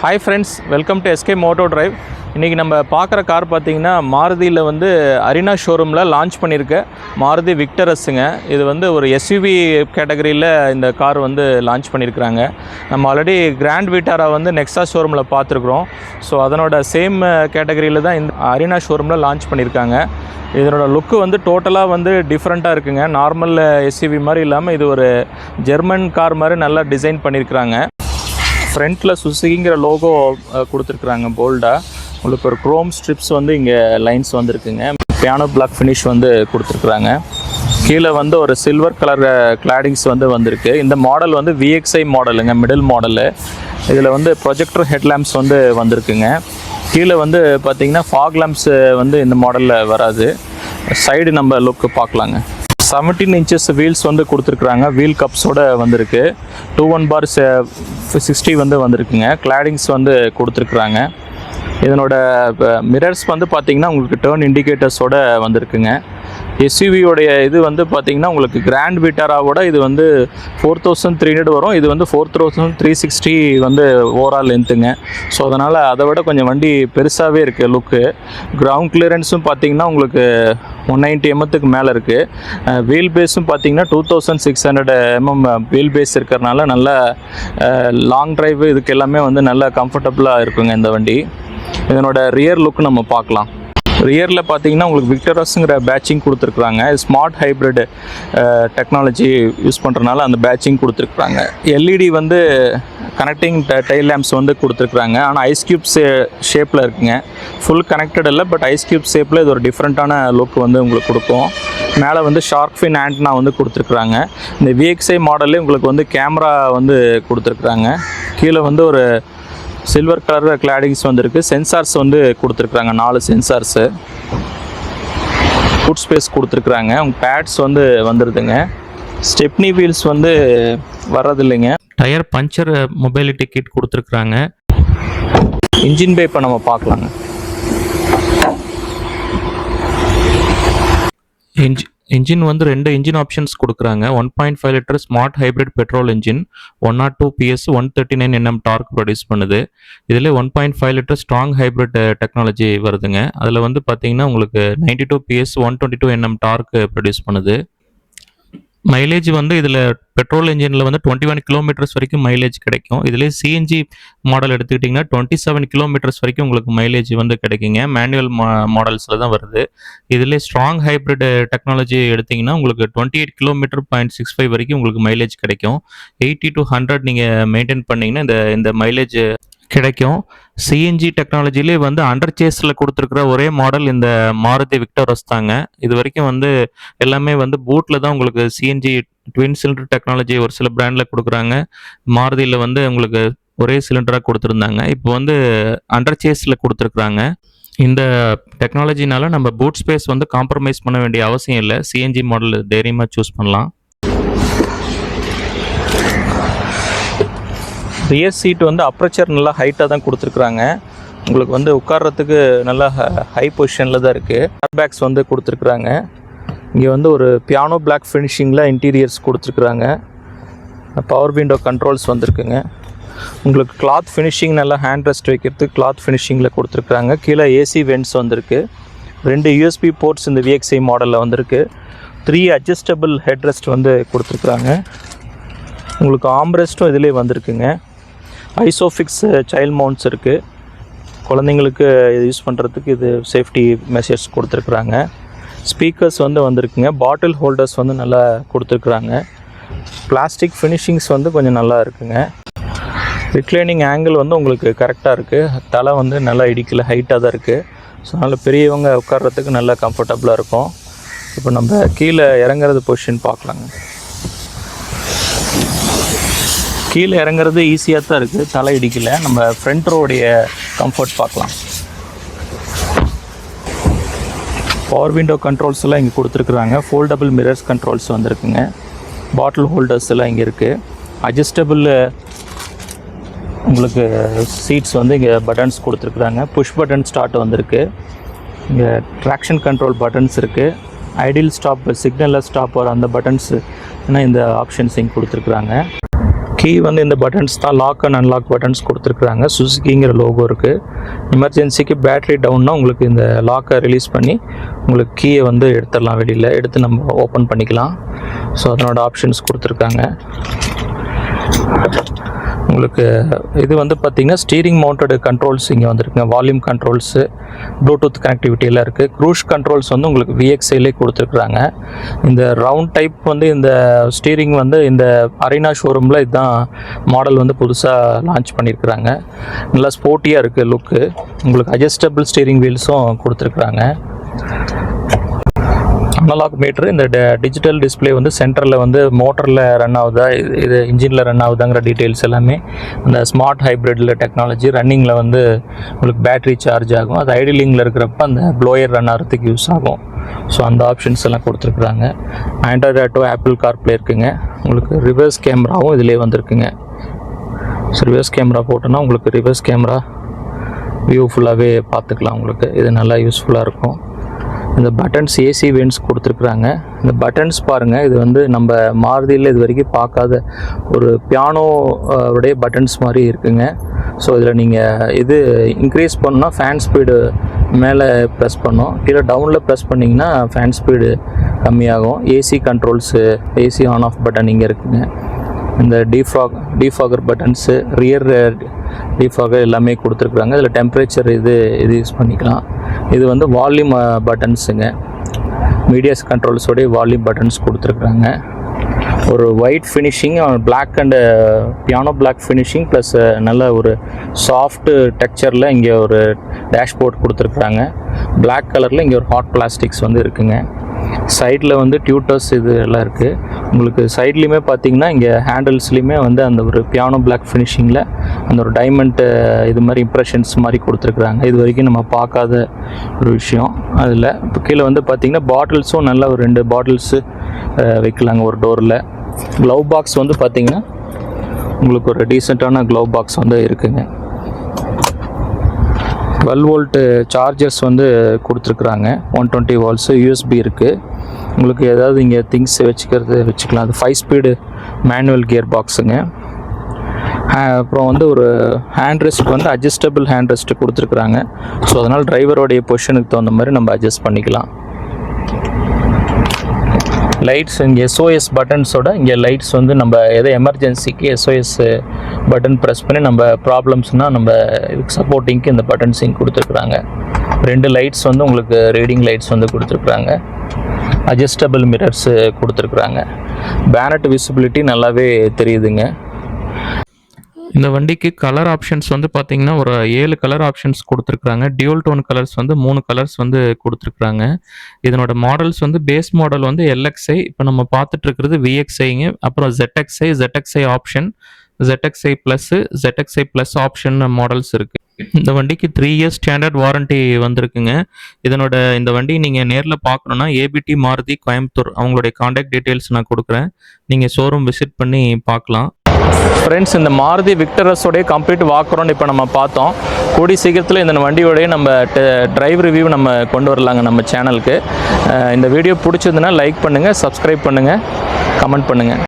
Hi friends, welcome to SK moto drive. இன்றைக்கி நம்ம பார்க்குற கார் பார்த்திங்கன்னா மாருதியில் வந்து அரினா ஷோரூமில் லான்ச் பண்ணியிருக்க மாருதி விக்டரஸுங்க. இது வந்து ஒரு எஸ்யூவி கேட்டகரியில் இந்த கார் வந்து லான்ச் பண்ணியிருக்கிறாங்க. நம்ம ஆல்ரெடி கிராண்ட் விட்டாரா வந்து நெக்ஸா ஷோரூமில் பார்த்துருக்குறோம். ஸோ அதனோட சேம் கேட்டகரியில் தான் இந்த அரினா ஷோரூமில் லான்ச் பண்ணியிருக்காங்க. இதனோட லுக்கு வந்து டோட்டலாக வந்து டிஃப்ரெண்ட்டாக இருக்குங்க. நார்மல் எஸ்யூவி மாதிரி இல்லாமல் இது ஒரு ஜெர்மன் கார் மாதிரி நல்லா டிசைன் பண்ணியிருக்கிறாங்க. ஃப்ரண்ட்டில் சுசுகிங்கிற லோகோ கொடுத்துருக்குறாங்க போல்டாக. உங்களுக்கு ஒரு க்ரோம் ஸ்ட்ரிப்ஸ் வந்து இங்கே லைன்ஸ் வந்துருக்குங்க. பியானோ பிளாக் ஃபினிஷ் வந்து கொடுத்துருக்குறாங்க. கீழே வந்து ஒரு சில்வர் கலர் கிளாடிங்ஸ் வந்து வந்திருக்கு. இந்த மாடல் வந்து VXI மாடலுங்க, மிடில் மாடலு. இதில் வந்து ப்ரொஜெக்டர் ஹெட்லாம்ப்ஸ் வந்து வந்திருக்குங்க. கீழே வந்து பார்த்திங்கன்னா ஃபாக் லேம்ப்ஸ் வந்து இந்த மாடலில் வராது. சைடு நம்ம லுக்கு பார்க்கலாங்க. 17 inches வீல்ஸ் வந்து கொடுத்துருக்குறாங்க. வீல் கப்ஸோடு வந்திருக்கு. 21/60 வந்து வந்திருக்குங்க. கிளாடிங்ஸ் வந்து கொடுத்துருக்குறாங்க. இதனோட மிரர்ஸ் வந்து பார்த்திங்கன்னா உங்களுக்கு டேர்ன் இண்டிகேட்டர்ஸோடு வந்திருக்குங்க. எஸ்யூவியோடைய இது வந்து பார்த்திங்கன்னா உங்களுக்கு கிராண்ட் விட்டாராவோட இது வந்து 4300 வரும். இது வந்து 4360 வந்து ஓவரால் லென்த்துங்க. ஸோ அதனால் அதை விட கொஞ்சம் வண்டி பெருசாகவே இருக்குது லுக்கு. கிரவுண்ட் கிளியரன்ஸும் பார்த்திங்கன்னா உங்களுக்கு 190 mm மேலே இருக்குது. வீல் பேஸும் பார்த்திங்கன்னா 2600 mm வீல் பேஸ் இருக்கிறனால நல்ல லாங் ட்ரைவ் இதுக்கு எல்லாமே வந்து நல்ல கம்ஃபர்டபுளாக இருக்குங்க இந்த வண்டி. இதனோட ரியர் லுக் நம்ம பார்க்கலாம். ரியரில் பார்த்தீங்கன்னா உங்களுக்கு விக்டரஸுங்கிற பேட்சிங் கொடுத்துருக்குறாங்க. ஸ்மார்ட் ஹைப்ரிட் டெக்னாலஜி யூஸ் பண்ணுறதுனால அந்த பேட்சிங் கொடுத்துருக்குறாங்க. LED வந்து கனெக்டிங் டைல் லேம்ப்ஸ் வந்து கொடுத்துருக்குறாங்க. ஆனால் ஐஸ் கியூப்ஸ் ஷேப்பில் இருக்குங்க. ஃபுல் கனெக்டட் இல்லை, பட் ஐஸ் கியூப் ஷேப்பில் இது ஒரு டிஃப்ரெண்ட்டான லுக் வந்து உங்களுக்கு கொடுக்கும். மேலே வந்து ஷார்க் ஃபின் ஆண்டனா வந்து கொடுத்துருக்குறாங்க. இந்த VXI மாடல்லே உங்களுக்கு வந்து கேமரா வந்து கொடுத்துருக்குறாங்க. கீழே வந்து ஒரு சில்வர் கலர் கிளாடிங்ஸ் வந்துருக்கு. சென்சார்ஸ் வந்து கொடுத்துருக்குறாங்க. 4 சென்சார்ஸு. ஃபுட் ஸ்பேஸ் கொடுத்துருக்குறாங்க. உங்கள் பேட்ஸ் வந்து வந்துடுதுங்க. ஸ்டெப்னி வீல்ஸ் வந்து வர்றதில்லைங்க. டயர் பஞ்சர் மொபைலிட்டி கிட் கொடுத்துருக்குறாங்க. இன்ஜின் பே இப்போ நம்ம பார்க்கலாங்க. இன்ஜின் வந்து 2 இன்ஜின் ஆப்ஷன்ஸ் கொடுக்குறாங்க. 1.5 litre smart hybrid petrol engine 102 PS 139 Nm dark produce பண்ணுது. இதில் 1.5 லிட்டர் ஸ்ட்ராங் ஹைப்ரிட் டெக்னாலஜி வருதுங்க. அதில் வந்து பார்த்தீங்கன்னா உங்களுக்கு 92 PS 122 Nm டார்க் ப்ரொடியூஸ் பண்ணுது. மைலேஜ் வந்து இதில் பெட்ரோல் இன்ஜினில் வந்து 21 கிலோமீட்டர்ஸ் வரைக்கும் மைலேஜ் கிடைக்கும். இதிலே CNG மாடல் எடுத்துக்கிட்டிங்கன்னா 27 கிலோமீட்டர்ஸ் வரைக்கும் உங்களுக்கு மைலேஜ் வந்து கிடைக்குங்க. மேனுவல் மாடல்ஸில் தான் வருது. இதிலே ஸ்ட்ராங் ஹைப்ரிட் டெக்னாலஜி எடுத்திங்கன்னா உங்களுக்கு 28 கிலோமீட்டர் 0.65 வரைக்கும் உங்களுக்கு மைலேஜ் கிடைக்கும். 80 to 100 நீங்கள் மெயின்டைன் பண்ணிங்கன்னா இந்த மைலேஜ் கிடைக்கும். CNG டெக்னாலஜிலே வந்து அண்டர் சேஸில் கொடுத்துருக்குற ஒரே மாடல் இந்த மாருதி விக்டரஸ் தாங்க. இது வரைக்கும் வந்து எல்லாமே வந்து பூட்டில் தான் உங்களுக்கு CNG ட்வின் சிலிண்டர் டெக்னாலஜி ஒரு சில பிராண்டில் கொடுக்குறாங்க. மாருதியில் வந்து உங்களுக்கு ஒரே சிலிண்டராக கொடுத்துருந்தாங்க. இப்போ வந்து அண்டர் சேஸில் கொடுத்துருக்குறாங்க. இந்த டெக்னாலஜினால நம்ம பூட் ஸ்பேஸ் வந்து காம்ப்ரமைஸ் பண்ண வேண்டிய அவசியம் இல்லை. CNG மாடல் தைரியமாக சூஸ் பண்ணலாம். ரியர் சீட் வந்து அப்ரச்சர் நல்லா ஹைட்டாக தான் கொடுத்துருக்குறாங்க. உங்களுக்கு வந்து உட்கார்றதுக்கு நல்லா ஹை பொசிஷனில் தான் இருக்குது. ஏர் பேக்ஸ் வந்து கொடுத்துருக்குறாங்க. இங்கே வந்து ஒரு பியானோ பிளாக் ஃபினிஷிங்கில் இன்டீரியர்ஸ் கொடுத்துருக்குறாங்க. பவர் விண்டோ கண்ட்ரோல்ஸ் வந்துருக்குங்க. உங்களுக்கு கிளாத் ஃபினிஷிங் நல்லா ஹேண்ட் ரெஸ்ட் வைக்கிறதுக்கு கிளாத் ஃபினிஷிங்கில் கொடுத்துருக்குறாங்க. கீழே AC வென்ட்ஸ் வந்திருக்கு. 2 USB போர்ட்ஸ் இந்த VXI மாடலில் வந்திருக்கு. 3 அட்ஜஸ்டபிள் ஹெட் ரெஸ்ட் வந்து கொடுத்துருக்குறாங்க. உங்களுக்கு ஆம்ரெஸ்ட்டும் இதிலே வந்திருக்குங்க. ஐசோஃபிக்ஸ் சைல்ட் மவுண்ட்ஸ் இருக்குது. குழந்தைங்களுக்கு இது யூஸ் பண்ணுறதுக்கு இது சேஃப்டி மெஷர்ஸ் கொடுத்துருக்குறாங்க. ஸ்பீக்கர்ஸ் வந்து வந்திருக்குங்க. பாட்டில் ஹோல்டர்ஸ் வந்து நல்லா கொடுத்துருக்குறாங்க. பிளாஸ்டிக் ஃபினிஷிங்ஸ் வந்து கொஞ்சம் நல்லா இருக்குங்க. ரிக்ளைனிங் ஆங்கிள் வந்து உங்களுக்கு கரெக்டாக இருக்குது. தலை வந்து நல்லா இடிக்கல, ஹைட்டாக தான் இருக்குது. ஸோ அதனால் பெரியவங்க உட்கார்றதுக்கு நல்லா கம்ஃபர்டபுளாக இருக்கும். இப்போ நம்ம கீழே இறங்குறது பொசிஷன் பார்க்கலாங்க. கீழே இறங்குறது ஈஸியாக தான் இருக்குது, தலை இடிக்கல. நம்ம ஃப்ரண்ட் ரோடைய கம்ஃபர்ட் பார்க்கலாம். பவர் விண்டோ கண்ட்ரோல்ஸ் எல்லாம் இங்கே கொடுத்துருக்குறாங்க. ஃபோல்டபுள் மிரர்ஸ் கண்ட்ரோல்ஸ் வந்துருக்குங்க. பாட்டில் ஹோல்டர்ஸ் எல்லாம் இங்கே இருக்குது. அட்ஜஸ்டபிள் உங்களுக்கு சீட்ஸ் வந்து இங்கே பட்டன்ஸ் கொடுத்துருக்குறாங்க. புஷ் பட்டன் ஸ்டார்ட் வந்திருக்கு. இங்கே ட்ராக்ஷன் கண்ட்ரோல் பட்டன்ஸ் இருக்குது. ஐடியல் ஸ்டாப், சிக்னலில் ஸ்டாப் வர அந்த பட்டன்ஸ் இந்த ஆப்ஷன்ஸ் இங்கே கொடுத்துருக்குறாங்க. கீ வந்து இந்த பட்டன்ஸ் தான், லாக் அண்ட் அன்லாக் பட்டன்ஸ் கொடுத்துருக்குறாங்க. சுசுகிங்கிற லோகோ இருக்குது. எமர்ஜென்சிக்கு பேட்ரி டவுன்னா உங்களுக்கு இந்த லாக்கை ரிலீஸ் பண்ணி உங்களுக்கு கீயை வந்து எடுத்துடலாம், வெளியில் எடுத்து நம்ம ஓப்பன் பண்ணிக்கலாம். ஸோ அதனோட ஆப்ஷன்ஸ் கொடுத்துருக்காங்க. உங்களுக்கு இது வந்து பார்த்திங்கன்னா ஸ்டீரிங் மவுண்டட் கண்ட்ரோல்ஸ் இங்கே வந்துருக்குங்க. வால்யூம் கண்ட்ரோல்ஸு, ப்ளூடூத் கனெக்டிவிட்டியெல்லாம் இருக்குது. க்ரூஸ் கண்ட்ரோல்ஸ் வந்து உங்களுக்கு VXIலே கொடுத்துருக்குறாங்க. இந்த ரவுண்ட் டைப் வந்து இந்த ஸ்டீரிங் வந்து இந்த அரினா ஷோரூமில் இதுதான் மாடல் வந்து புதுசாக லான்ச் பண்ணியிருக்கிறாங்க. நல்லா ஸ்போர்ட்டியாக இருக்குது லுக்கு. உங்களுக்கு அட்ஜஸ்டபிள் ஸ்டீரிங் வீல்ஸும் கொடுத்துருக்குறாங்க. அனலாக் மீட்ரு, இந்த டிஜிட்டல் டிஸ்பிளே வந்து சென்டரில் வந்து மோட்டரில் ரன் ஆகுதா, இது இன்ஜினில் ரன் ஆகுதாங்கிற டீட்டெயில்ஸ் எல்லாமே அந்த ஸ்மார்ட் ஹைப்ரிட்டில் டெக்னாலஜி. ரன்னிங்கில் வந்து உங்களுக்கு பேட்ரி சார்ஜ் ஆகும். அது ஐடிலிங்கில் இருக்கிறப்ப அந்த ப்ளோயர் ரன் ஆகிறதுக்கு யூஸ் ஆகும். ஸோ அந்த ஆப்ஷன்ஸ் எல்லாம் கொடுத்துருக்குறாங்க. ஆண்ட்ராய்டு ஆட்டோ, ஆப்பிள் கார்ப்ளே இருக்குங்க. உங்களுக்கு ரிவர்ஸ் கேமராவும் இதிலே வந்திருக்குங்க. ஸோ ரிவர்ஸ் கேமரா போட்டோன்னா உங்களுக்கு ரிவர்ஸ் கேமரா வியூ ஃபுல்லாகவே பார்த்துக்கலாம். உங்களுக்கு இது நல்லா யூஸ்ஃபுல்லாக இருக்கும். இந்த பட்டன்ஸ் ஏசி வென்ட்ஸ் கொடுத்துருக்குறாங்க. இந்த பட்டன்ஸ் பாருங்கள், இது வந்து நம்ம மாருதியில் இது வரைக்கும் பார்க்காத ஒரு பியானோ உடைய பட்டன்ஸ் மாதிரி இருக்குங்க. ஸோ இதில் நீங்கள் இது இன்க்ரீஸ் பண்ணால் ஃபேன் ஸ்பீடு மேலே ப்ரெஸ் பண்ணோம், கீழே டவுனில் ப்ரெஸ் பண்ணிங்கன்னா ஃபேன் ஸ்பீடு கம்மியாகும். AC controls, AC on off button இங்கே இருக்குங்க. இந்த டீஃபாகர் பட்டன்ஸு, ரியர் டீஃபாகர் எல்லாமே கொடுத்துருக்குறாங்க. இதில் டெம்பரேச்சர் இது யூஸ் பண்ணிக்கலாம். இது வந்து வால்யூம் பட்டன்ஸுங்க. மீடியாஸ் கண்ட்ரோல்ஸோடைய வால்யூம் பட்டன்ஸ் கொடுத்துருக்குறாங்க. ஒரு white finishing, black and piano black finishing plus நல்ல ஒரு சாஃப்ட்டு டெக்ஸ்சரில் இங்கே ஒரு டேஷ்போர்ட் கொடுத்துருக்குறாங்க. பிளாக் கலரில் இங்கே ஒரு ஹாட் பிளாஸ்டிக்ஸ் வந்து இருக்குங்க. சைடில் வந்து டியூட்டர்ஸ் இது எல்லாம் இருக்குது. உங்களுக்கு சைட்லேயுமே பார்த்தீங்கன்னா இங்கே ஹேண்டில்ஸ்லேயுமே வந்து அந்த ஒரு பியானோ பிளாக் ஃபினிஷிங்கில் அந்த ஒரு டைமண்ட் இது மாதிரி இம்ப்ரெஷன்ஸ் மாதிரி கொடுத்துருக்குறாங்க. இது வரைக்கும் நம்ம பார்க்காத ஒரு விஷயம். அதில் இப்போ கீழே வந்து பார்த்திங்கன்னா பாட்டில்ஸும் நல்ல ஒரு 2 பாட்டில்ஸு வைக்கலாங்க ஒரு டோரில். க்ளவ் பாக்ஸ் வந்து பார்த்திங்கன்னா உங்களுக்கு ஒரு டீசெண்டான க்ளவ் பாக்ஸ் வந்து இருக்குங்க. 12 வோல்ட்டு சார்ஜர்ஸ் வந்து கொடுத்துருக்குறாங்க. 120 வால்ட்ஸு USB இருக்குது. உங்களுக்கு ஏதாவது இங்கே திங்ஸ் வச்சுக்கலாம். அது 5 ஸ்பீடு மேனுவல் கியர் பாக்ஸுங்க. அப்புறம் வந்து ஒரு ஹேண்ட் ரெஸ்ட் வந்து அட்ஜஸ்டபிள் ஹேண்ட் ரெஸ்ட்டு கொடுத்துருக்குறாங்க. ஸோ அதனால் டிரைவரோடைய பொசிஷனுக்கு தகுந்த மாதிரி நம்ம அட்ஜஸ்ட் பண்ணிக்கலாம். லைட்ஸ் இங்கே SOS பட்டன்ஸோட இங்கே லைட்ஸ் வந்து நம்ம எதோ எமர்ஜென்சிக்கு SOS பட்டன் ப்ரெஸ் பண்ணி நம்ம ப்ராப்ளம்ஸ்னால் நம்ம இதுக்கு சப்போர்ட்டிங்க்கு இந்த பட்டன்ஸ் இங்கே கொடுத்துருக்குறாங்க. 2 லைட்ஸ் வந்து உங்களுக்கு ரீடிங் லைட்ஸ் வந்து கொடுத்துருக்குறாங்க. அட்ஜஸ்டபிள் மிரர்ஸு கொடுத்துருக்குறாங்க. பேனட் விசிபிலிட்டி நல்லாவே தெரியுதுங்க. இந்த வண்டிக்கு கலர் ஆப்ஷன்ஸ் வந்து பார்த்தீங்கன்னா ஒரு 7 கலர் ஆப்ஷன்ஸ் கொடுத்துருக்குறாங்க. டியூல் டோன் கலர்ஸ் வந்து 3 கலர்ஸ் வந்து கொடுத்துருக்குறாங்க. இதனோட மாடல்ஸ் வந்து பேஸ் மாடல் வந்து LXI, இப்போ நம்ம பார்த்துட்டு இருக்கிறது VXIங்க. அப்புறம் ZXI option, ZXI plus, ZXI plus option models இருக்குது. இந்த வண்டிக்கு 3 இயர்ஸ் ஸ்டாண்டர்ட் வாரண்ட்டி வந்திருக்குங்க. இந்த வண்டி நீங்கள் நேரில் பார்க்கணுன்னா ABT மாருதி கோயம்புத்தூர் அவங்களுடைய காண்டாக்ட் டீட்டெயில்ஸ் நான் கொடுக்குறேன். நீங்கள் ஷோரூம் விசிட் பண்ணி பார்க்கலாம். ஃப்ரெண்ட்ஸ், இந்த மாருதி விக்டரஸோடைய கம்ப்ளீட் வாக்குறோன்னு இப்போ நம்ம பார்த்தோம். கூடி சீக்கிரத்தில் இந்த வண்டியோடைய நம்ம டிரைவ் ரிவ்யூ நம்ம கொண்டு வரலாங்க நம்ம சேனலுக்கு. இந்த வீடியோ பிடிச்சதுன்னா லைக் பண்ணுங்கள், சப்ஸ்கிரைப் பண்ணுங்கள், கமெண்ட் பண்ணுங்கள்.